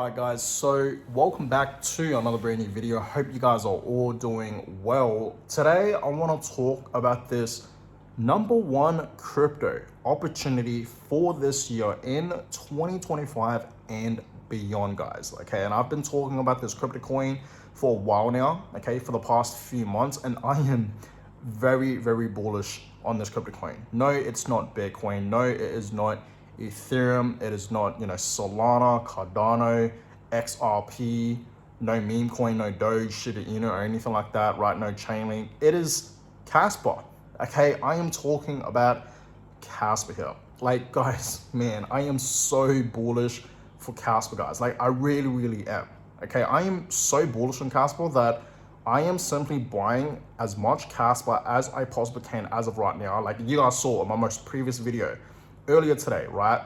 Alright guys, so welcome back to another brand new video. Hope you guys are all doing well. Today I want to talk about this number one crypto opportunity for this year in 2025 and beyond, guys. Okay, and I've been talking about this crypto coin for a while now, okay, for the past few months, and I am very bullish on this crypto coin. No, it's not Bitcoin. No, it is not Ethereum. It is not, Solana, Cardano, XRP, no meme coin, no Doge, Shiba or anything like that, right? No Chainlink. It is Casper. Okay, I am talking about Casper here. Like, guys, man, I am so bullish for Casper, guys. Like, I really am. Okay, I am so bullish on Casper that I am simply buying as much Casper as I possibly can as of right now. Like you guys saw in my most previous video earlier today, right?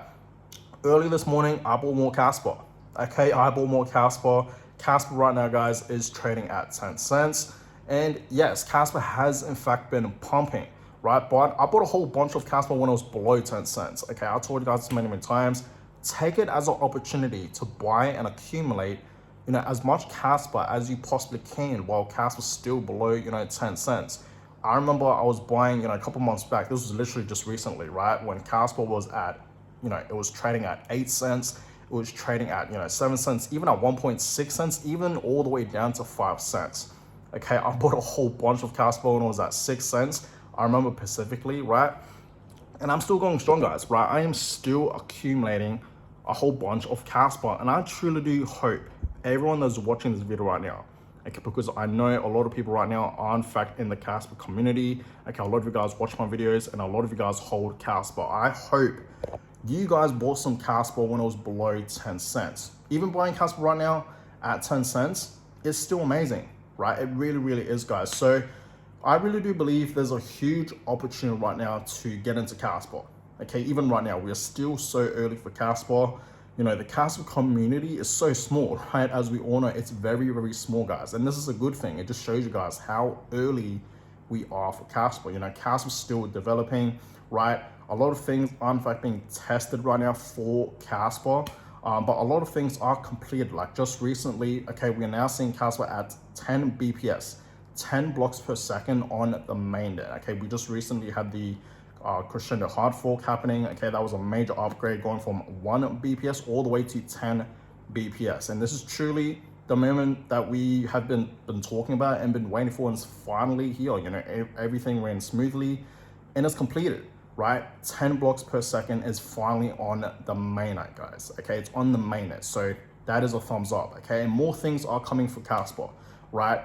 Early this morning, I bought more Casper. Okay, I bought more Casper. Casper right now, guys, is trading at 10 cents. And yes, Casper has in fact been pumping, right? But I bought a whole bunch of Casper when it was below 10 cents. Okay, I told you guys many times, take it as an opportunity to buy and accumulate as much Casper as you possibly can while Casper's still below, 10 cents. I remember I was buying, a couple months back. This was literally just recently, right? When Casper was at, it was trading at 8 cents. It was trading at, 7 cents, even at 1.6 cents, even all the way down to 5 cents. Okay, I bought a whole bunch of Casper when it was at 6 cents. I remember specifically, right? And I'm still going strong, guys, right? I am still accumulating a whole bunch of Casper, and I truly do hope everyone that's watching this video right now, okay, because I know a lot of people right now are in fact in the Casper community. Okay, a lot of you guys watch my videos and a lot of you guys hold Casper. I hope you guys bought some Casper when it was below 10 cents. Even buying Casper right now at 10 cents is still amazing, right? It really is, guys. So I really do believe there's a huge opportunity right now to get into Casper. Okay, even right now, we are still so early for Casper. The Casper community is so small, right? As we all know, it's very small, guys. And this is a good thing. It just shows you guys how early we are for Casper. Casper's still developing, right? A lot of things are in fact being tested right now for Casper, but a lot of things are completed. Like just recently, okay, we are now seeing Casper at 10 BPS, 10 blocks per second on the mainnet. Okay, we just recently had the crescendo hard fork happening. Okay, that was a major upgrade going from 1 BPS all the way to 10 BPS. And this is truly the moment that we have been talking about and been waiting for, and it's finally here. Everything ran smoothly and it's completed, right? 10 blocks per second is finally on the mainnet, guys. Okay, it's on the mainnet. So that is a thumbs up. Okay, and more things are coming for Casper, right?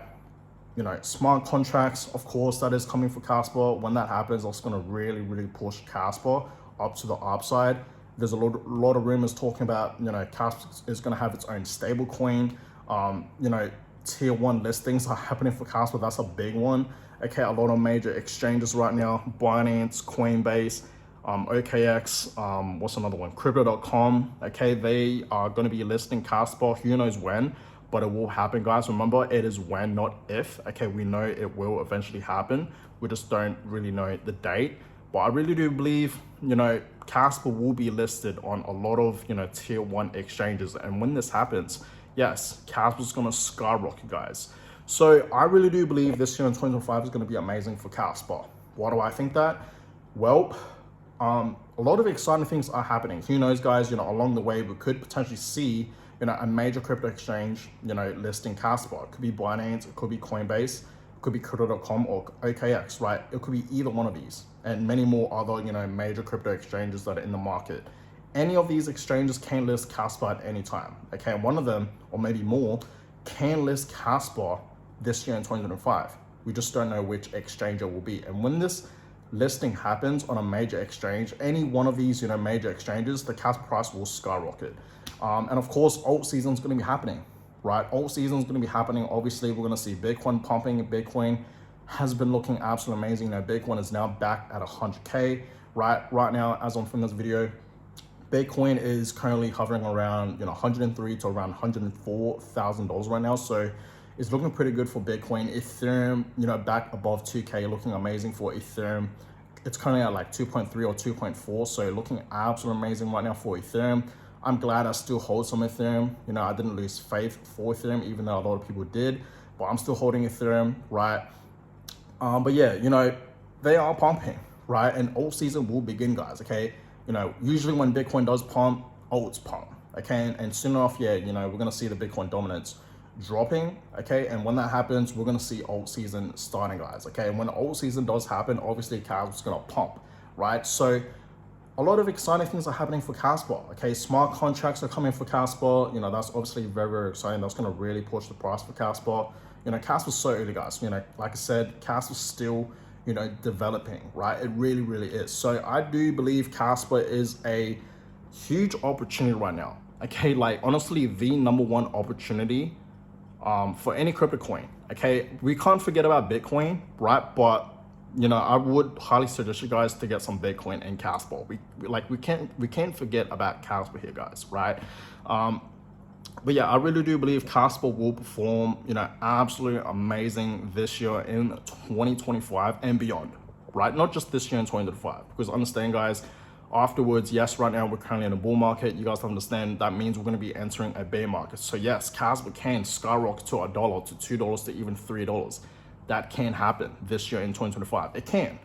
Smart contracts, of course, that is coming for Casper. When that happens, that's going to really push Casper up to the upside. There's a lot of rumors talking about, Casper is going to have its own stable coin. Tier 1 listings are happening for Casper. That's a big one. Okay, a lot of major exchanges right now, Binance, Coinbase, OKX, what's another one? Crypto.com. Okay, they are going to be listing Casper. Who knows when? But it will happen, guys. Remember, it is when, not if. Okay, we know it will eventually happen. We just don't really know the date. But I really do believe, Casper will be listed on a lot of, tier 1 exchanges. And when this happens, yes, Casper's gonna skyrocket, guys. So I really do believe this year in 2025 is gonna be amazing for Casper. Why do I think that? Well, a lot of exciting things are happening. Who knows, guys, along the way, we could potentially see a major crypto exchange, listing Casper. It could be Binance, it could be Coinbase, it could be Crypto.com or OKX, right? It could be either one of these and many more other, major crypto exchanges that are in the market. Any of these exchanges can list Casper at any time, okay? And one of them, or maybe more, can list Casper this year in 2025. We just don't know which exchange it will be. And when this listing happens on a major exchange, any one of these, major exchanges, the Casper price will skyrocket. And of course, Altseason is going to be happening, right? Altseason is going to be happening. Obviously, we're going to see Bitcoin pumping. Bitcoin has been looking absolutely amazing. Bitcoin is now back at 100K, right? Right now, as I'm filming this video, Bitcoin is currently hovering around, 103 to around $104,000 right now. So it's looking pretty good for Bitcoin. Ethereum, back above 2K, looking amazing for Ethereum. It's currently at like 2.3 or 2.4. So looking absolutely amazing right now for Ethereum. I'm glad I still hold some Ethereum. You know, I didn't lose faith for Ethereum, even though a lot of people did, but I'm still holding Ethereum, right? But yeah, you know, they are pumping, right? And alt season will begin, guys, okay? You know, usually when Bitcoin does pump, alts pump, okay? And soon enough, yeah, you know, we're gonna see the Bitcoin dominance dropping, okay? And when that happens, we're gonna see alt season starting, guys, okay? And when alt season does happen, obviously Casper's gonna pump, right? So a lot of exciting things are happening for Casper, okay? Smart contracts are coming for Casper. You know, that's obviously very, very exciting. That's gonna really push the price for Casper. You know, Casper's so early, guys. You know, like I said, Casper's still, you know, developing, right? It really, really is. So I do believe Casper is a huge opportunity right now, okay? Like, honestly, the #1 opportunity for any crypto coin, okay? We can't forget about Bitcoin, right? But you know, I would highly suggest you guys to get some Bitcoin and Casper. We can't forget about Casper here, guys, right? But yeah, I really do believe Casper will perform, you know, absolutely amazing this year in 2025 and beyond, right? Not just this year in 2025, because understand, guys, afterwards, yes, right now we're currently in a bull market. You guys have to understand that means we're going to be entering a bear market. So yes, Casper can skyrocket to $1, to $2, to even $3. That can happen this year in 2025. It can,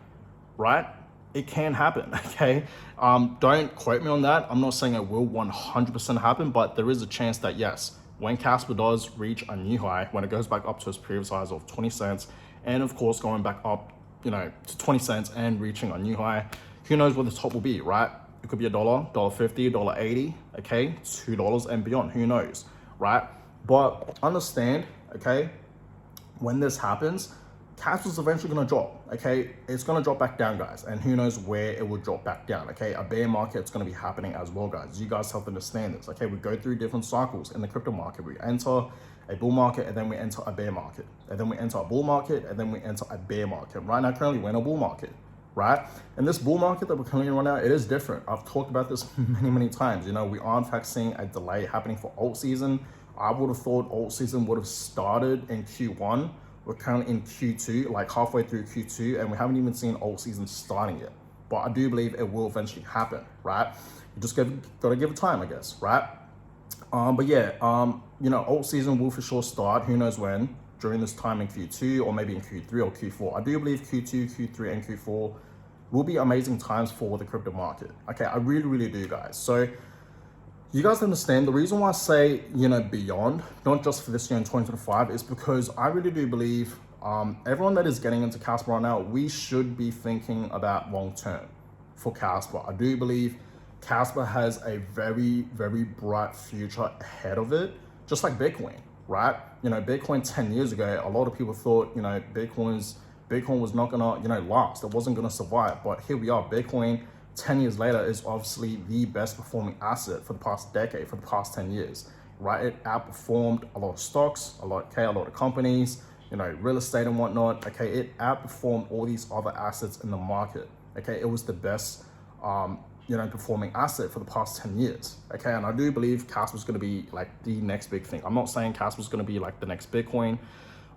right? It can happen, okay? Don't quote me on that. I'm not saying it will 100% happen, but there is a chance that yes, when Casper does reach a new high, when it goes back up to its previous highs of 20 cents, and of course going back up, you know, to 20 cents and reaching a new high, who knows what the top will be, right? It could be $1, $1.50, $1.80, okay? $2 and beyond, who knows, right? But understand, okay, when this happens, Casper's eventually gonna drop, okay? It's gonna drop back down, guys, and who knows where it will drop back down, okay? A bear market's gonna be happening as well, guys. You guys have to understand this, okay? We go through different cycles in the crypto market. We enter a bull market, and then we enter a bear market, and then we enter a bull market, and then we enter a bear market. Right now, currently, we're in a bull market, right? And this bull market that we're currently in right now, it is different. I've talked about this many, many times. You know, we are in fact seeing a delay happening for alt season. I would have thought alt season would have started in Q1. We're currently in Q2, like halfway through Q2, and we haven't even seen alt season starting yet. But I do believe it will eventually happen, right? You just gotta give it time, I guess, right? But yeah, you know, alt season will for sure start, who knows when, during this time in Q2 or maybe in Q3 or Q4. I do believe Q2, Q3, and Q4 will be amazing times for the crypto market. Okay, I really, really do, guys. So you guys understand the reason why I say, you know, beyond, not just for this year in 2025, is because I really do believe everyone that is getting into Casper right now, we should be thinking about long term for Casper. I do believe Casper has a very, very bright future ahead of it, just like Bitcoin, right? You know, Bitcoin 10 years ago, a lot of people thought, you know, Bitcoin was not gonna, you know, last. It wasn't gonna survive. But here we are, Bitcoin 10 years later is obviously the best performing asset for the past decade, for the past 10 years, right? It outperformed a lot of stocks, a lot of companies, you know, real estate and whatnot. Okay, it outperformed all these other assets in the market. Okay, it was the best, you know, performing asset for the past 10 years. Okay, and I do believe Casper's gonna be like the next big thing. I'm not saying Casper's gonna be like the next Bitcoin.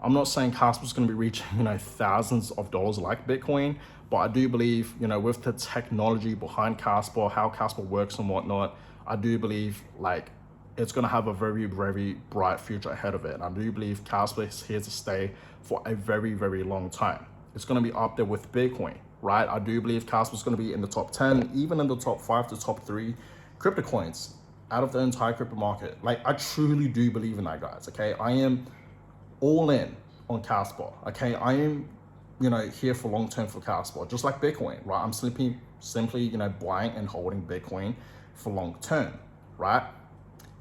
I'm not saying Casper's going to be reaching, you know, thousands of dollars like Bitcoin, but I do believe, you know, with the technology behind Casper, how Casper works and whatnot, I do believe like it's going to have a very, very bright future ahead of it. And I do believe Casper is here to stay for a very, very long time. It's going to be up there with Bitcoin, right? I do believe Casper's going to be in the top 10, even in the top 5 to top 3 crypto coins out of the entire crypto market. Like, I truly do believe in that, guys, okay? I am all in on Casper, okay? I am, you know, here for long term for Casper, just like Bitcoin, right? I'm simply, you know, buying and holding Bitcoin for long term, right?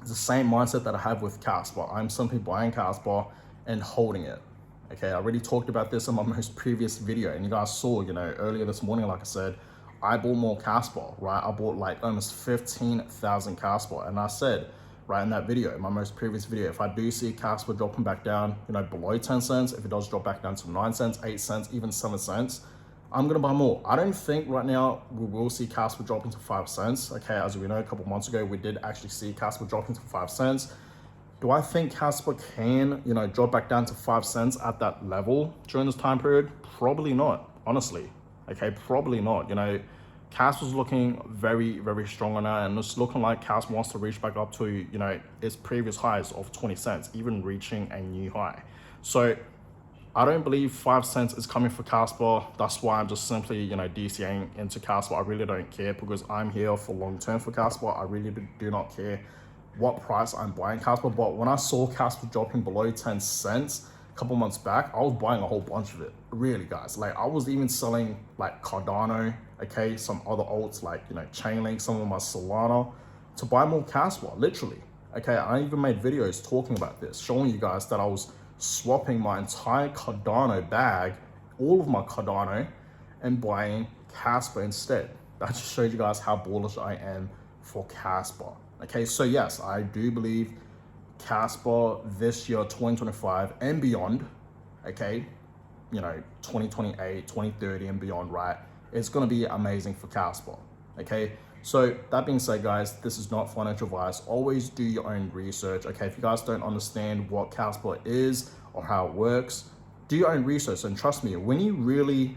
It's the same mindset that I have with Casper. I'm simply buying Casper and holding it, okay? I already talked about this in my most previous video, and you guys saw, you know, earlier this morning, like I said, I bought more Casper, right? I bought like almost 15,000 Casper, and I said, right in that video, in my most previous video, if I do see Casper dropping back down, you know, below 10 cents, if it does drop back down to 9 cents, 8 cents, even 7 cents, I'm gonna buy more. I don't think right now we will see Casper dropping to 5 cents. Okay, as we know, a couple months ago, we did actually see Casper dropping to 5 cents. Do I think Casper can, you know, drop back down to 5 cents at that level during this time period? Probably not, honestly. Okay, probably not. You know, Casper's looking very, very strong on that, and it's looking like Casper wants to reach back up to, you know, its previous highs of 20 cents, even reaching a new high. So I don't believe 5 cents is coming for Casper. That's why I'm just simply, you know, DCAing into Casper. I really don't care, because I'm here for long term for Casper. I really do not care what price I'm buying Casper. But when I saw Casper dropping below 10 cents a couple months back, I was buying a whole bunch of it. Really, guys. Like, I was even selling like Cardano, okay, some other alts like, you know, Chainlink, some of my Solana, to buy more Casper, literally. Okay, I even made videos talking about this, showing you guys that I was swapping my entire Cardano bag, all of my Cardano, and buying Casper instead. That just showed you guys how bullish I am for Casper. Okay, so yes, I do believe Casper this year, 2025 and beyond, okay, you know, 2028, 2030 and beyond, right? It's gonna be amazing for Casper, okay? So that being said, guys, this is not financial advice. Always do your own research, okay? If you guys don't understand what Casper is or how it works, do your own research. And trust me, when you really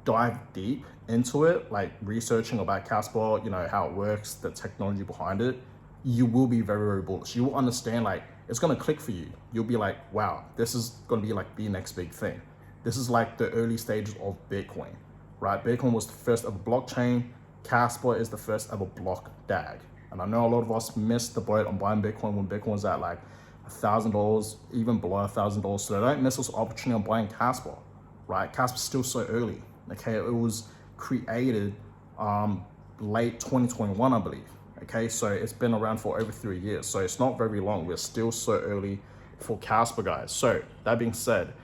dive deep into it, like researching about Casper, you know, how it works, the technology behind it, you will be very, very bullish. You will understand, like, it's gonna click for you. You'll be like, wow, this is gonna be like the next big thing. This is like the early stages of Bitcoin, right? Bitcoin was the first ever blockchain. Casper is the first ever block DAG. And I know a lot of us missed the boat on buying Bitcoin when Bitcoin was at like $1,000, even below $1,000. So don't miss this opportunity on buying Casper, right? Casper's still so early, okay? It was created late 2021, I believe. Okay, so it's been around for over 3 years. So it's not very long. We're still so early for Casper, guys. So that being said,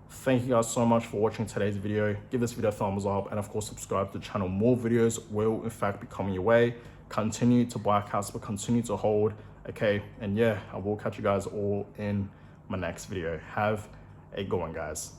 thank you guys so much for watching today's video. Give this video a thumbs up, and of course, subscribe to the channel. More videos will in fact be coming your way. Continue to buy Casper, continue to hold, okay? And yeah, I will catch you guys all in my next video. Have a good one, guys.